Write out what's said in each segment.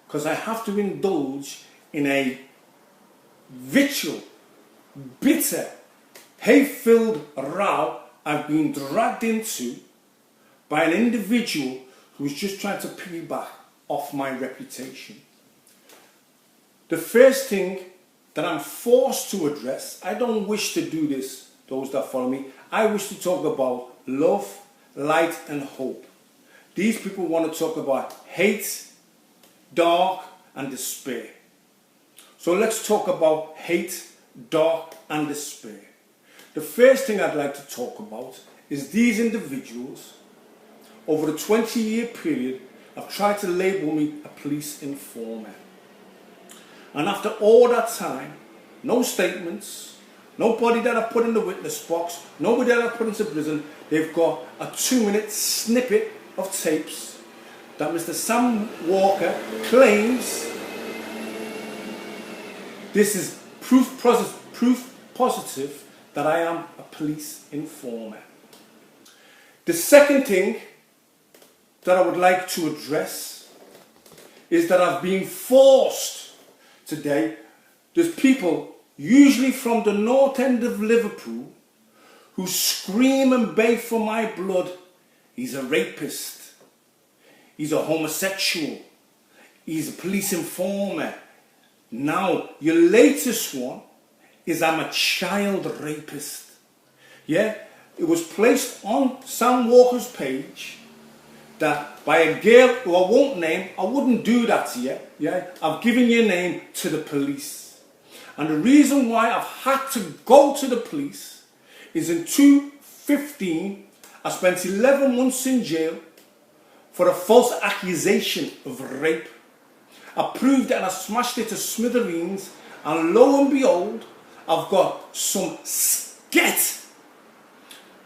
because I have to indulge in a vitriol, bitter, hate-filled row I've been dragged into by an individual who's just trying to piggyback off my reputation. The first thing that I'm forced to address, I don't wish to do this, those that follow me, I wish to talk about love, light and hope. These people want to talk about hate, dark and despair. So let's talk about hate, dark and despair. The first thing I'd like to talk about is these individuals, over a 20-year period, have tried to label me a police informer. And after all that time, no statements, nobody that I've put in the witness box, nobody that I've put into prison, they've got a 2-minute snippet of tapes that Mr. Sam Walker claims this is proof positive that I am a police informer. The second thing that I would like to address is that I've been forced today. There's people, usually from the north end of Liverpool, who scream and beg for my blood. He's a rapist. He's a homosexual. He's a police informer. Now, your latest one is I'm a child rapist. Yeah, it was placed on Sam Walker's page that by a girl who I won't name. I wouldn't do that to you. Yeah, I've given your name to the police. And the reason why I've had to go to the police is in 2015, I spent 11 months in jail for a false accusation of rape. I proved it and I smashed it to smithereens, and lo and behold, I've got some sket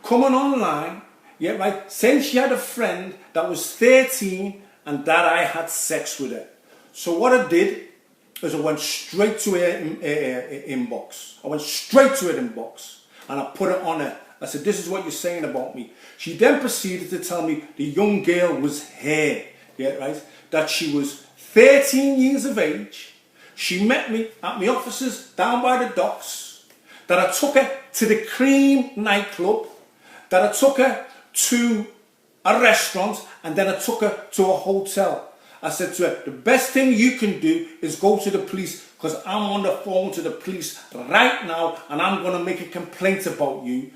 coming online, yeah, right, saying she had a friend that was 13 and that I had sex with her. So what I did is I went straight to her inbox. I went straight to her inbox and I put it on her. I said, this is what you're saying about me. She then proceeded to tell me the young girl was her, yeah, right, that she was 13 years of age. She met me at my offices down by the docks, that I took her to the Cream nightclub, that I took her to a restaurant, and then I took her to a hotel. I said to her, the best thing you can do is go to the police, because I'm on the phone to the police right now and I'm going to make a complaint about you.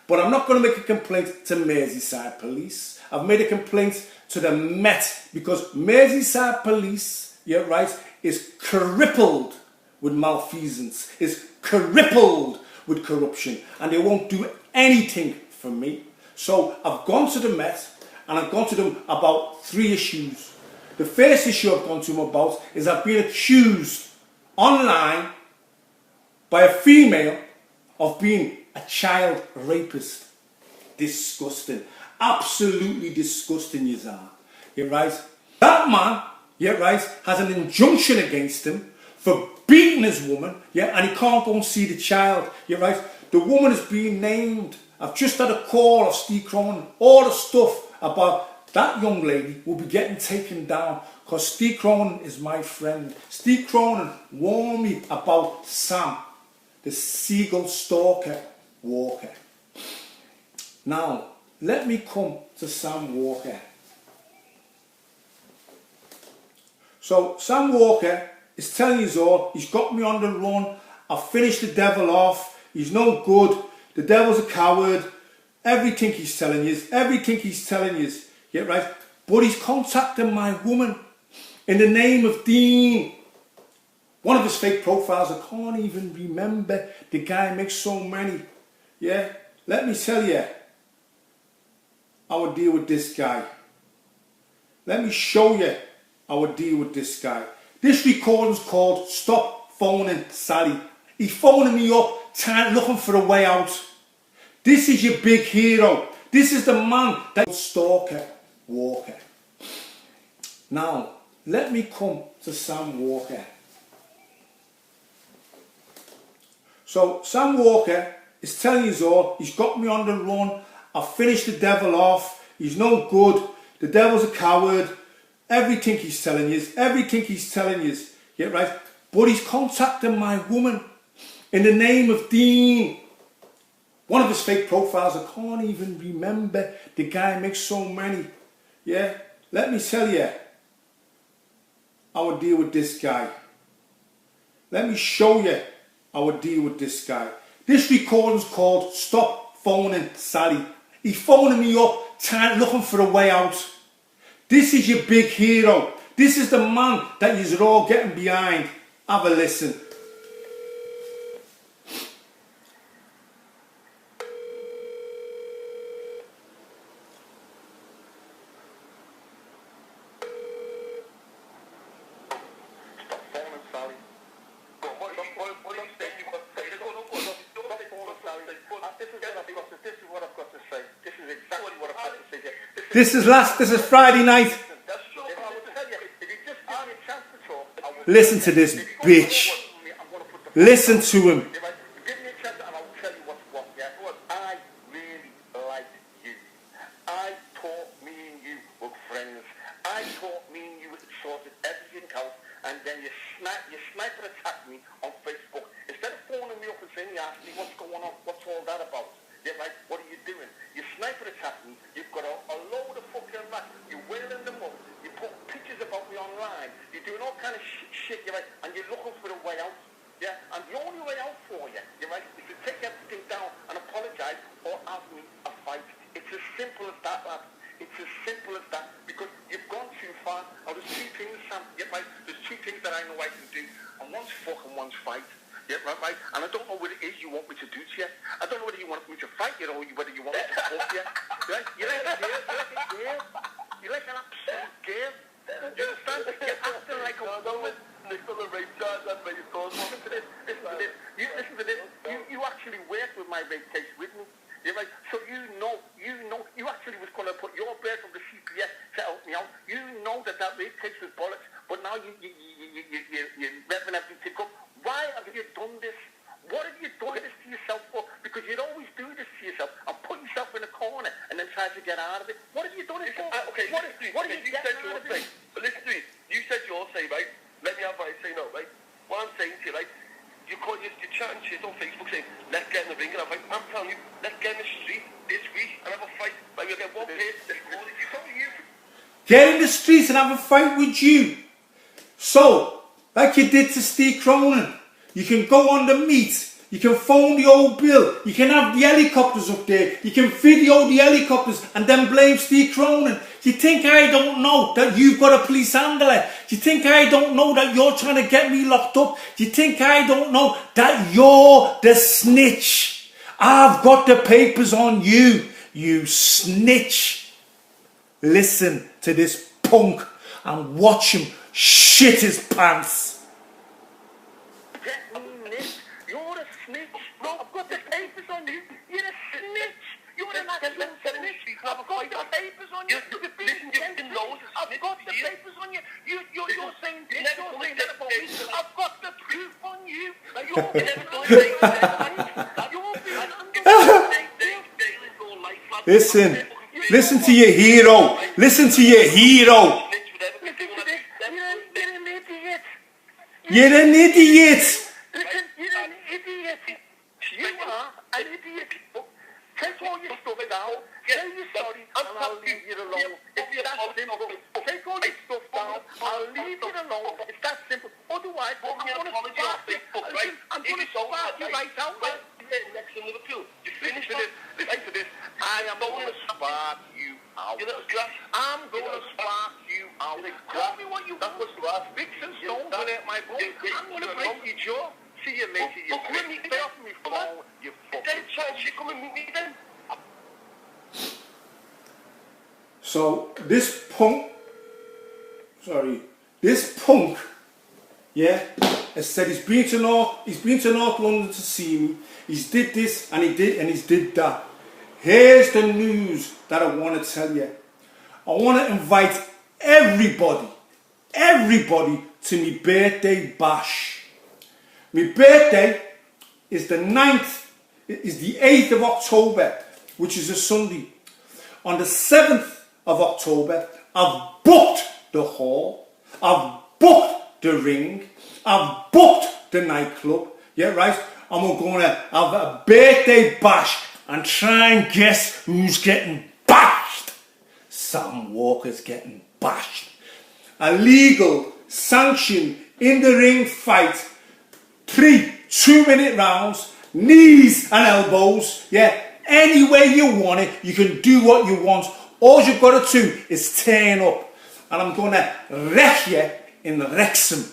But I'm not going to make a complaint to Merseyside Police. I've made a complaint to the Met, because Merseyside Police, yeah, right, is crippled with malfeasance, is crippled with corruption, and they won't do anything for me. So I've gone to the Met and I've gone to them about 3 issues. The first issue I've gone to them about is I've been accused online by a female of being a child rapist. Disgusting. Absolutely disgusting, you are. Yeah, right? That man, yeah, right, has an injunction against him for beating his woman, yeah, and he can't go and see the child, yeah, right? The woman is being named. I've just had a call of Steve Cronin. All the stuff about that young lady will be getting taken down, because Steve Cronin is my friend. Steve Cronin warned me about Sam, the seagull stalker Walker. Now, let me come to Sam Walker. So, Sam Walker is telling you all, he's got me on the run, I've finished the devil off, he's no good, the devil's a coward, everything he's telling you, yeah, right? But he's contacting my woman in the name of Dean. One of his fake profiles, I can't even remember, the guy makes so many, yeah? Let me tell you, I would deal with this guy. Let me show you I would deal with this guy. This recording's called Stop Phoning Sally. He's phoning me up, looking for a way out. This is your big hero. This is the man that stalker Walker. Now, let me come to Sam Walker. So, Sam Walker is telling you all, he's got me on the run, I've finished the devil off, he's no good, the devil's a coward, everything he's telling you, everything he's telling you, yeah, right? But he's contacting my woman in the name of Dean. One of his fake profiles, I can't even remember. The guy makes so many. Yeah, let me tell you, I would deal with this guy. Let me show you I would deal with this guy. This recording's called Stop Phoning Sally. He's phoning me up, looking for a way out. This is your big hero. This is the man that you're all getting behind. Have a listen. This is Friday night. Listen to this bitch. Listen to him. Give me a chance and I'll tell you what's what, yeah? I really like you. I thought me and you were friends. I thought me and you sorted everything out, and then you sniper attacked me on Facebook. Instead of phoning me up and saying, you asked me what's going on, what's all that about? Yeah, right, what are you doing? You sniper attacked me, you've got a load of fucking rats, you're wailing them up, you put pictures about me online, you're doing all kind of shit, you're right, and you're looking for a way out. Yeah, and the only way out for you, you're right, is to take everything down and apologise or have me a fight. It's as simple as that, lad. It's as simple as that, because you've gone too far. Now, there's two things, Sam, yeah, right, there's two things that I know I can do, and one's fuck and one's fight. Yeah, right, and I don't know what it is you want me to do to you. I don't know whether you want me to fight you or whether you want me to fuck you. Right? You're like a girl, you're like an absolute girl. You understand? You're acting like a woman. Listen to this. Listen to this. You actually worked with my rape case with me. You're right. So you know, you actually was going to put your birth on the CPS to help me out. You know that rape case was bollocks, but now you're revving everything up. Why have you done this? What have you done this to yourself for? Because you'd always do this to yourself and put yourself in a corner and then try to get out of it. What have you done it for? Okay, what have you getting out of it? But listen to me. You said your say, right? Let me have my say no, right? What I'm saying to you, right? You're chatting shit on Facebook saying, let's get in the ring, and I'm telling you, let's get in the street this week and have a fight. Like, we'll get one person that's more than you. Get in the streets and have a fight with you. So, like you did to Steve Cronin, you can go on the meet, you can phone the old bill, you can have the helicopters up there, you can video the helicopters and then blame Steve Cronin. You think I don't know that you've got a police handler? You think I don't know that you're trying to get me locked up? You think I don't know that you're the snitch? I've got the papers on you, you snitch. Listen to this punk and watch him shit his pants. You're a snitch. No, I've got the papers on you. You're a snitch. You're an absolute snitch. I've got the papers on you. I've got the papers on you. You're saying this, you're saying that about me. I've got the proof on you. You're being Listen to your hero. Listen to your hero. You're an idiot. Listen, you're an idiot. You are an idiot. Take all your stuff down. Say you're sorry and I'll leave you alone. It's that simple. Take all your stuff down. I'll leave you alone. It's that simple. Otherwise, I'm going to spark you. I'm going to spark you right out. Next to Liverpool. You Listen to this. Listen to this. I am going to spark you out. I'm going to spark you out. Tell me what you want. Sticks and stones will hurt my bones. I'm going to break your jaw. See you later, you bitch. Stay off me phone, you fucking bitch. Come and meet me then. So this punk, yeah, has said he's been to North London to see me. He's did this and he's did that. Here's the news that I want to tell you. I want to invite everybody to my birthday bash. My birthday is the 8th of October, which is a Sunday. On the 7th of October, I've booked the hall, I've booked the ring, I've booked the nightclub, yeah, right? And we're going to have a birthday bash and try and guess who's getting bashed. Sam Walker's getting bashed. A legal, sanctioned, in the ring fight, 3 2-minute rounds, knees and elbows, yeah, any way you want it, you can do what you want. All you've got to do is turn up, and I'm going to wreck you in Wrexham.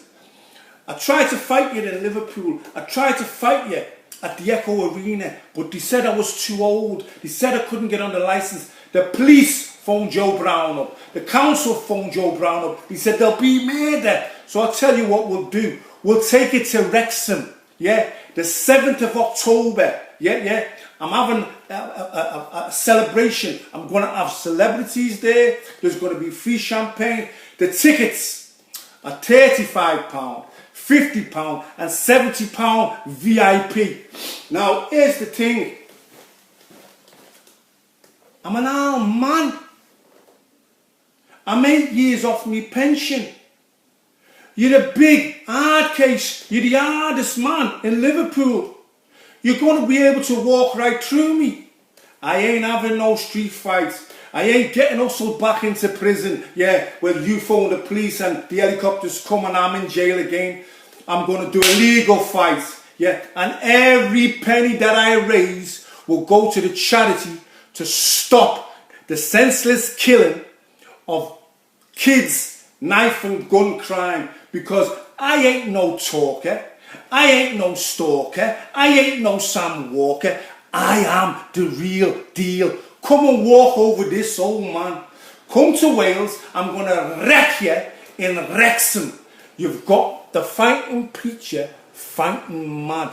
I tried to fight you in Liverpool, I tried to fight you at the Echo Arena, but they said I was too old, they said I couldn't get on the licence. The police phoned Joe Brown up, the council phoned Joe Brown up, he said there'll be murder. So I'll tell you what we'll do, we'll take it to Wrexham, yeah, the 7th of October, yeah, I'm having a celebration. I'm going to have celebrities there, there's going to be free champagne. The tickets are £35, £50 and £70 VIP. Now here's the thing, I'm an old man, I'm 8 years off my pension. You're a big hard case, you're the hardest man in Liverpool. You're going to be able to walk right through me. I ain't having no street fights. I ain't getting hustled back into prison, yeah, where you phone the police and the helicopters come and I'm in jail again. I'm going to do a legal fight, yeah, and every penny that I raise will go to the charity to stop the senseless killing of kids, knife and gun crime, because I ain't no talker, I ain't no stalker, I ain't no Sam Walker, I am the real deal. Come and walk over this old man. Come to Wales, I'm going to wreck you in Wrexham. You've got the fighting preacher fighting mad.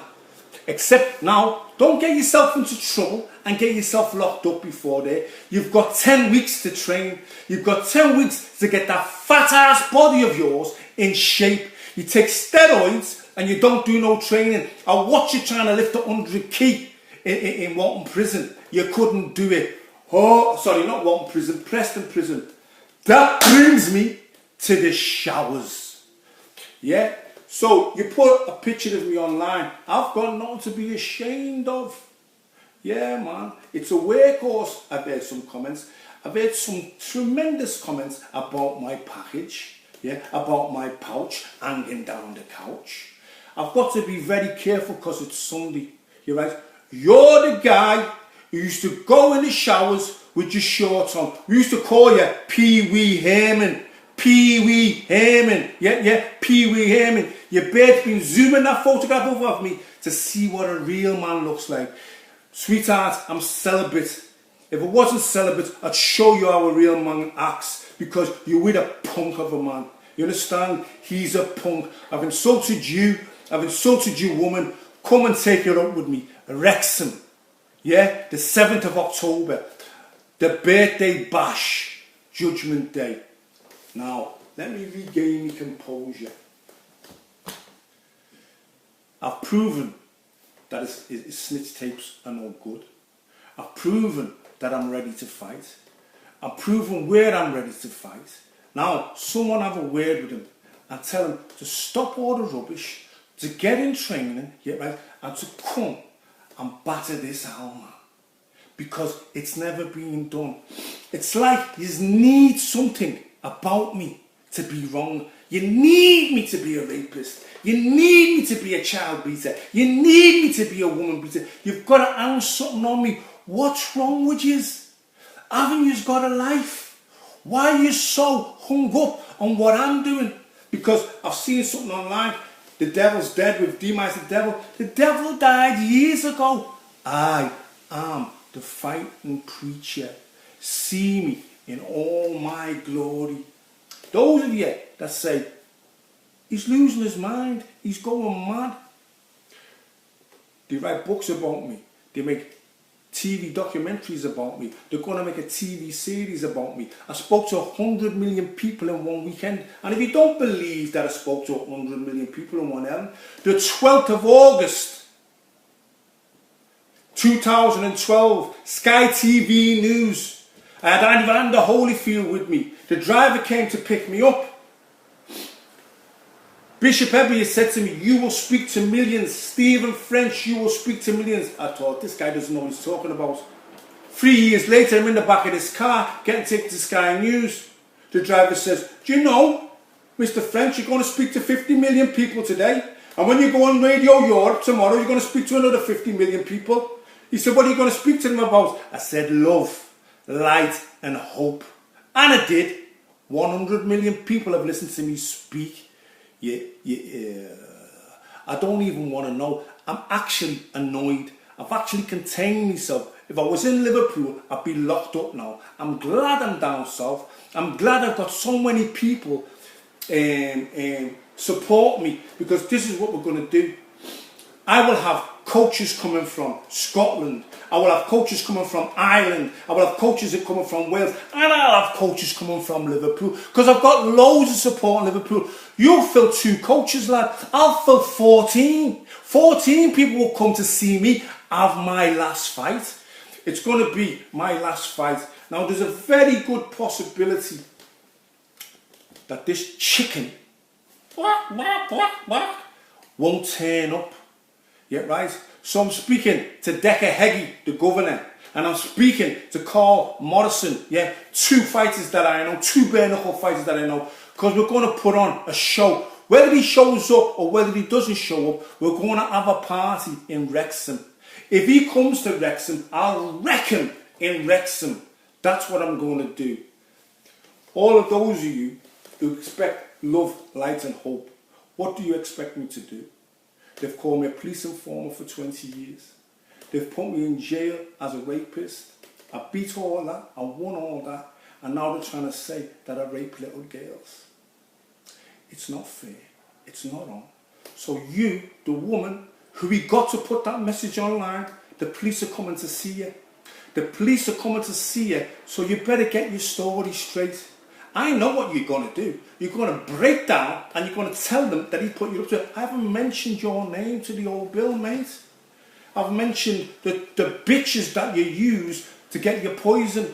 Except now, don't get yourself into trouble and get yourself locked up before there. You've got 10 weeks to train. You've got 10 weeks to get that fat ass body of yours in shape. You take steroids and you don't do no training. I watch you trying to lift 100 kg in Walton Prison. You couldn't do it. Oh, sorry, not Walton Prison, Preston Prison. That brings me to the showers. Yeah? So you put a picture of me online. I've got nothing to be ashamed of. Yeah, man. It's a workhorse. I've heard some comments. I've heard some tremendous comments about my package. Yeah, about my pouch hanging down the couch. I've got to be very careful because it's Sunday. You're right. You're the guy who used to go in the showers with your shorts on. We used to call you Pee Wee Herman. Pee Wee Herman. Yeah, Pee Wee Herman. Your bird's been zooming that photograph over of me to see what a real man looks like. Sweetheart, I'm celibate. If it wasn't celibate, I'd show you how a real man acts, because you're with a punk of a man. You understand? He's a punk. I've insulted you. I've insulted you, woman. Come and take it up with me. Wrexham. Yeah? The 7th of October. The birthday bash. Judgment Day. Now, let me regain my composure. I've proven that his snitch tapes are no good. I've proven that I'm ready to fight. I've proven where I'm ready to fight. Now, someone have a word with him and tell him to stop all the rubbish, to get in training, yeah, right, and to come and batter this old man. Because it's never been done. It's like you need something about me to be wrong. You need me to be a rapist. You need me to be a child beater. You need me to be a woman beater. You've got to hang something on me. What's wrong with you? Haven't you got a life? Why are you so hung up on what I'm doing? Because I've seen something online. The devil's dead with Demise the devil. The devil died years ago. I am the fighting preacher. See me in all my glory. Those of you that say, he's losing his mind, he's going mad. They write books about me. They make TV documentaries about me. They're going to make a TV series about me. I spoke to 100 million people in one weekend. And if you don't believe that I spoke to 100 million people in one evening, the 12th of August 2012, Sky TV News. I had Evander Holyfield with me. The driver came to pick me up. Bishop Ebby said to me, you will speak to millions. Stephen French, you will speak to millions. I thought, this guy doesn't know what he's talking about. 3 years later, I'm in the back of this car, getting taken to Sky News. The driver says, do you know, Mr. French, you're going to speak to 50 million people today. And when you go on Radio Europe tomorrow, you're going to speak to another 50 million people. He said, what are you going to speak to them about? I said, love, light and hope. And I did. 100 million people have listened to me speak. I don't even want to know. I'm actually annoyed. I've actually contained myself. If I was in Liverpool, I'd be locked up now. I'm glad I'm down south. I'm glad I've got so many people support me, because this is what we're going to do. I will have coaches coming from Scotland. I will have coaches coming from Ireland. I will have coaches coming from Wales. And I'll have coaches coming from Liverpool, because I've got loads of support in Liverpool. You'll fill 2 coaches, lad. I'll fill 14. 14 people will come to see me have my last fight. It's going to be my last fight. Now, there's a very good possibility that this chicken won't turn up. Yeah, right? So I'm speaking to Decker Heggie, the governor, and I'm speaking to Carl Morrison, yeah, 2 fighters that I know, 2 bare knuckle fighters that I know, because we're going to put on a show. Whether he shows up or whether he doesn't show up, we're going to have a party in Wrexham. If he comes to Wrexham, I'll wreck him in Wrexham. That's what I'm going to do. All of those of you who expect love, light and hope, what do you expect me to do? They've called me a police informer for 20 years. They've put me in jail as a rapist. I beat all that, I won all that, and now they're trying to say that I rape little girls. It's not fair. It's not on. So you, the woman, who we got to put that message online, the police are coming to see you. The police are coming to see you, so you better get your story straight. I know what you're going to do. You're going to break down and you're going to tell them that he put you up to it. I haven't mentioned your name to the old bill, mate. I've mentioned the bitches that you use to get your poison.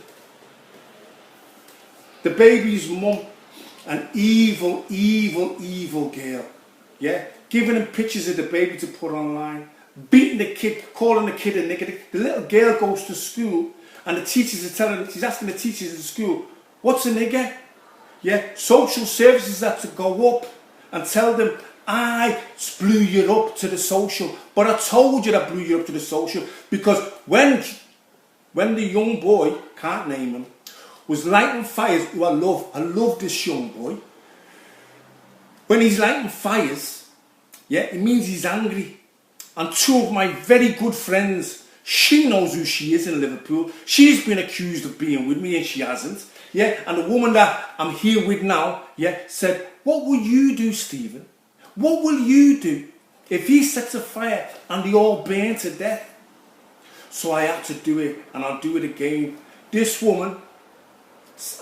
The baby's mum, an evil, evil, evil girl. Yeah? Giving him pictures of the baby to put online. Beating the kid, calling the kid a nigger. The little girl goes to school and the teachers are telling her, she's asking the teachers in school, what's a nigger? Yeah, social services have to go up and tell them, I blew you up to the social. But I told you that I blew you up to the social, because when the young boy, can't name him, was lighting fires, who I love this young boy. When he's lighting fires, yeah, it means he's angry. And 2 of my very good friends, she knows who she is in Liverpool. She's been accused of being with me and she hasn't. Yeah, and the woman that I'm here with now, yeah, said, what will you do, Stephen? What will you do if he sets a fire and they all burn to death? So I had to do it, and I'll do it again. This woman,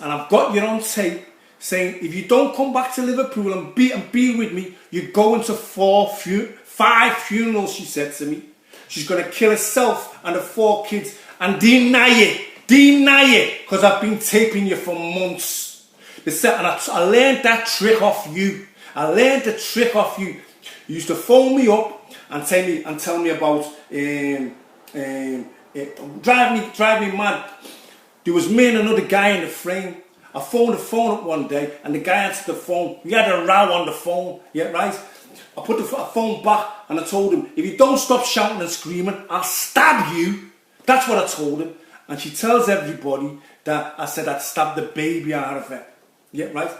and I've got you on tape, saying, if you don't come back to Liverpool and be with me, you're going to 5 funerals, she said to me. She's going to kill herself and the 4 kids and deny it, because I've been taping you for months. They said, and I learned that trick off you. I learned the trick off you. You used to phone me up and tell me about drive me mad. There was me and another guy in the frame. I phoned the phone up one day and the guy answered the phone. We had a row on the phone, yeah, right? I put the phone back and I told him, if you don't stop shouting and screaming, I'll stab you. That's what I told him. And she tells everybody that I said I'd stab the baby out of her. Yeah, right?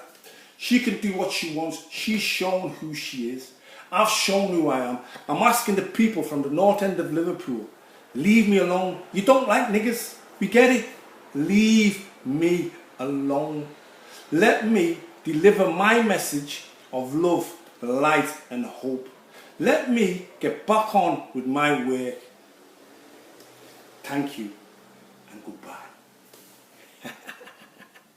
She can do what she wants. She's shown who she is. I've shown who I am. I'm asking the people from the north end of Liverpool, leave me alone. You don't like niggas. We get it. Leave me alone. Let me deliver my message of love, light and hope. Let me get back on with my work. Thank you and goodbye.